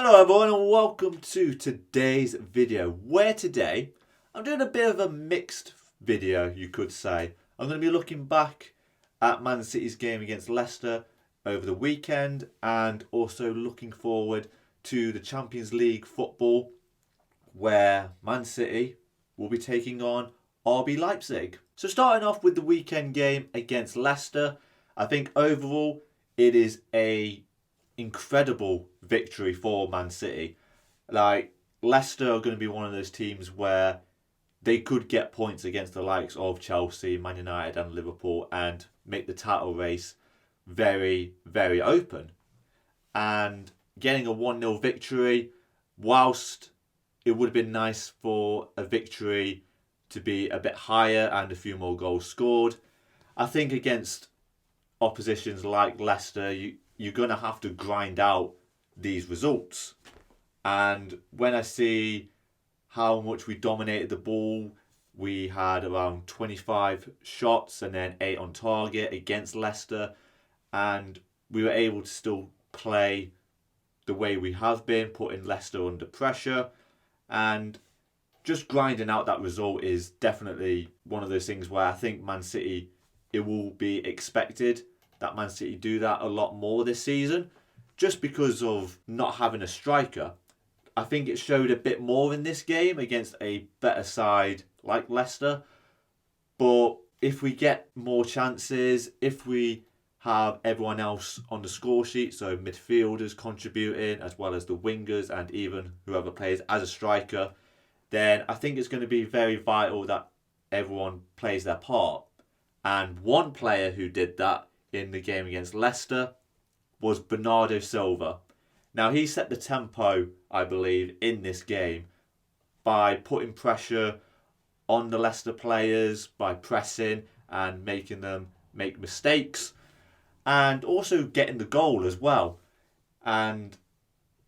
Hello everyone and welcome to today's video, where today I'm doing a bit of a mixed video, you could say. I'm going to be looking back at Man City's game against Leicester over the weekend and also looking forward to the Champions League football where Man City will be taking on RB Leipzig. So starting off with the weekend game against Leicester, I think overall it is a incredible victory for Man City. Like, Leicester are going to be one of those teams where they could get points against the likes of Chelsea, Man United and Liverpool and make the title race very, very open. And getting a 1-0 victory, whilst it would have been nice for a victory to be a bit higher and a few more goals scored, I think against oppositions like Leicester, you're going to have to grind out these results. And when I see how much we dominated the ball, we had around 25 shots and then 8 on target against Leicester, and we were able to still play the way we have been, putting Leicester under pressure, and just grinding out that result is definitely one of those things where I think Man City, it will be expected that Man City do that a lot more this season, just because of not having a striker. I think it showed a bit more in this game against a better side like Leicester. But if we get more chances, if we have everyone else on the score sheet, so midfielders contributing as well as the wingers and even whoever plays as a striker, then I think it's going to be very vital that everyone plays their part. And one player who did that in the game against Leicester was Bernardo Silva. Now, he set the tempo, I believe, in this game by putting pressure on the Leicester players, by pressing and making them make mistakes, and also getting the goal as well. And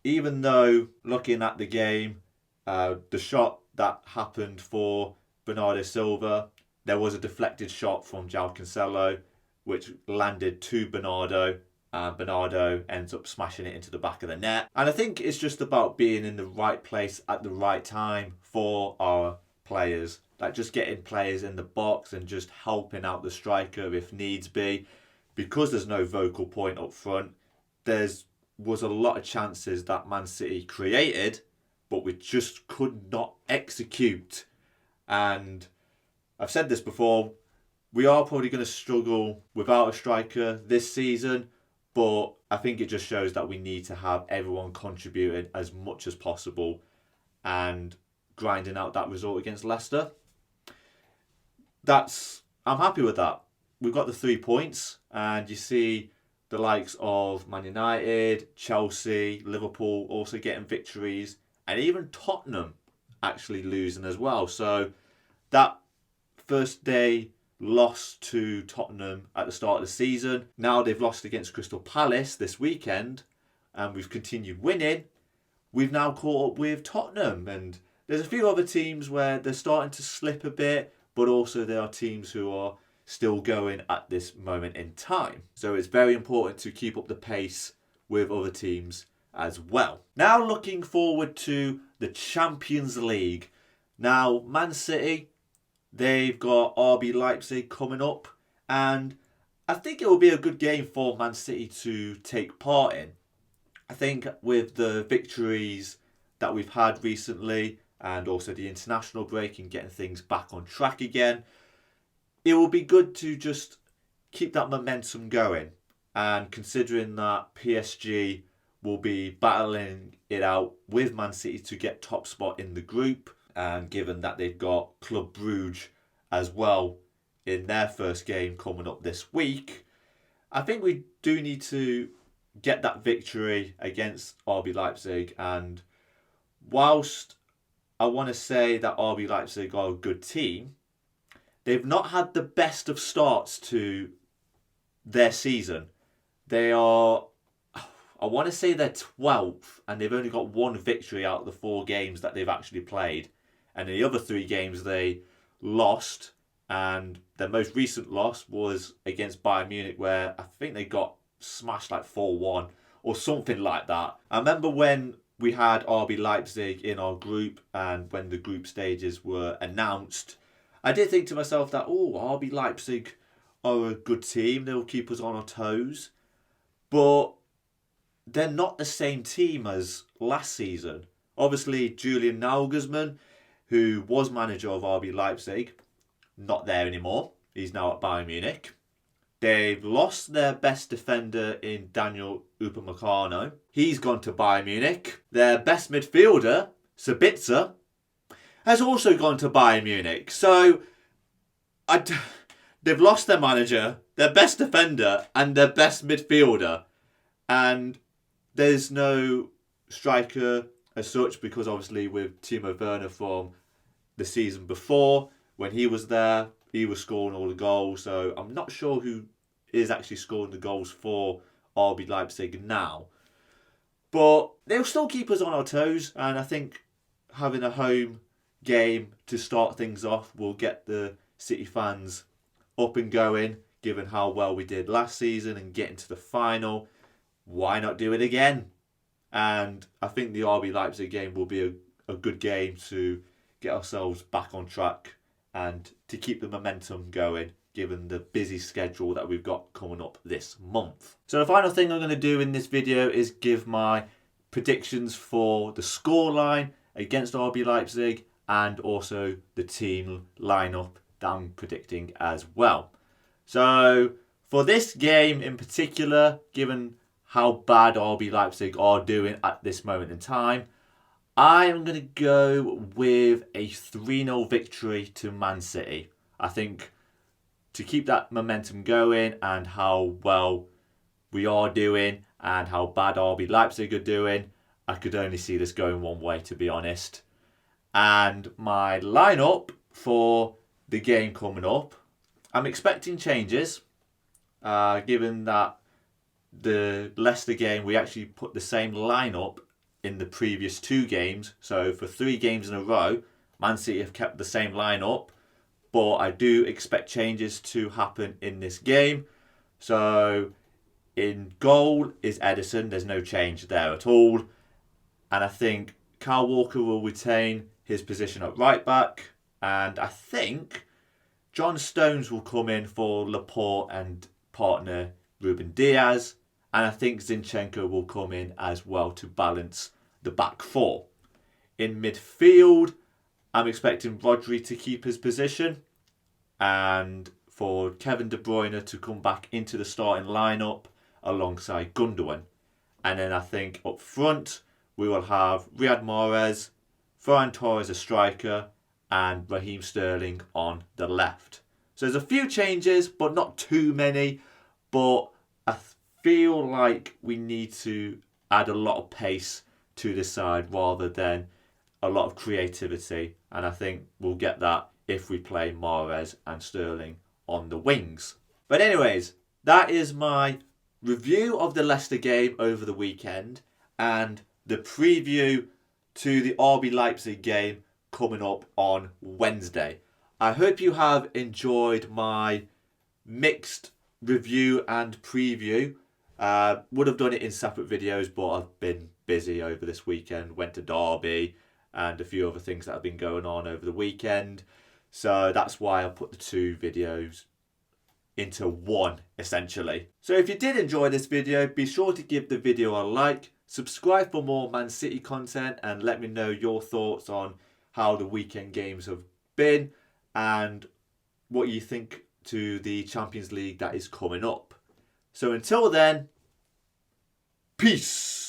even though, looking at the game, the shot that happened for Bernardo Silva, there was a deflected shot from João Cancelo, which landed to Bernardo, and Bernardo ends up smashing it into the back of the net. And I think it's just about being in the right place at the right time for our players. Like, just getting players in the box and just helping out the striker if needs be. Because there's no vocal point up front, was a lot of chances that Man City created, but we just could not execute. And I've said this before, we are probably going to struggle without a striker this season, but I think it just shows that we need to have everyone contributing as much as possible and grinding out that result against Leicester. I'm happy with that. We've got the 3 points, and you see the likes of Man United, Chelsea, Liverpool also getting victories, and even Tottenham actually losing as well. So that first day loss to Tottenham at the start of the season, now they've lost against Crystal Palace this weekend, and we've continued winning. We've now caught up with Tottenham, and there's a few other teams where they're starting to slip a bit, but also there are teams who are still going at this moment in time. So it's very important to keep up the pace with other teams as well. Now looking forward to the Champions League. Now, Man City, they've got RB Leipzig coming up, and I think it will be a good game for Man City to take part in. I think with the victories that we've had recently and also the international break and getting things back on track again, it will be good to just keep that momentum going. And considering that PSG will be battling it out with Man City to get top spot in the group, and given that they've got Club Brugge as well in their first game coming up this week, I think we do need to get that victory against RB Leipzig. And whilst I want to say that RB Leipzig are a good team, they've not had the best of starts to their season. They are, I want to say they're 12th, and they've only got 1 victory out of the 4 games that they've actually played. And in the other 3 games they lost, and their most recent loss was against Bayern Munich, where I think they got smashed like 4-1 or something like that. I remember when we had RB Leipzig in our group, and when the group stages were announced, I did think to myself that, RB Leipzig are a good team. They'll keep us on our toes. But they're not the same team as last season. Obviously, Julian Nagelsmann, who was manager of RB Leipzig, not there anymore. He's now at Bayern Munich. They've lost their best defender in Daniel Upamecano. He's gone to Bayern Munich. Their best midfielder, Sabitzer, has also gone to Bayern Munich. So, they've lost their manager, their best defender, and their best midfielder. And there's no striker as such, because obviously with Timo Werner from the season before, when he was there, he was scoring all the goals. So I'm not sure who is actually scoring the goals for RB Leipzig now. But they'll still keep us on our toes. And I think having a home game to start things off will get the City fans up and going, given how well we did last season and getting to the final. Why not do it again? And I think the RB Leipzig game will be a good game to get ourselves back on track and to keep the momentum going, given the busy schedule that we've got coming up this month. So the final thing I'm going to do in this video is give my predictions for the scoreline against RB Leipzig and also the team lineup that I'm predicting as well. So for this game in particular, given how bad RB Leipzig are doing at this moment in time, I am going to go with a 3-0 victory to Man City. I think to keep that momentum going and how well we are doing and how bad RB Leipzig are doing, I could only see this going one way, to be honest. And my lineup for the game coming up, I'm expecting changes, given that the Leicester game, we actually put the same lineup in the previous 2 games. So for 3 games in a row, Man City have kept the same lineup. But I do expect changes to happen in this game. So in goal is Edison. There's no change there at all. And I think Kyle Walker will retain his position at right back. And I think John Stones will come in for Laporte and partner Ruben Diaz. And I think Zinchenko will come in as well to balance the back 4. In midfield, I'm expecting Rodri to keep his position and for Kevin De Bruyne to come back into the starting lineup alongside Gundogan. And then I think up front, we will have Riyad Mahrez, Ferran Torres a striker, and Raheem Sterling on the left. So there's a few changes, but not too many. But I feel like we need to add a lot of pace to this side rather than a lot of creativity. And I think we'll get that if we play Mahrez and Sterling on the wings. But anyways, that is my review of the Leicester game over the weekend and the preview to the RB Leipzig game coming up on Wednesday. I hope you have enjoyed my mixed review and preview. Would have done it in separate videos, but I've been busy over this weekend. Went to Derby and a few other things that have been going on over the weekend. So that's why I put the 2 videos into one, essentially. So if you did enjoy this video, be sure to give the video a like, subscribe for more Man City content, and let me know your thoughts on how the weekend games have been and what you think to the Champions League that is coming up. So until then, peace.